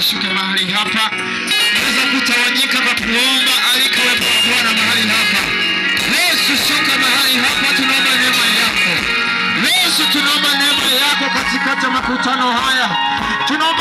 ashuke mahali hapa. Naweza kutawanyika kwa kuomba, alika uwepo wa Bwana mahali hapa. Yesu, shuka mahali hapa, tunaomba neema yako. Yesu, tunaomba neema yako katikati ya makutano haya. Tunaomba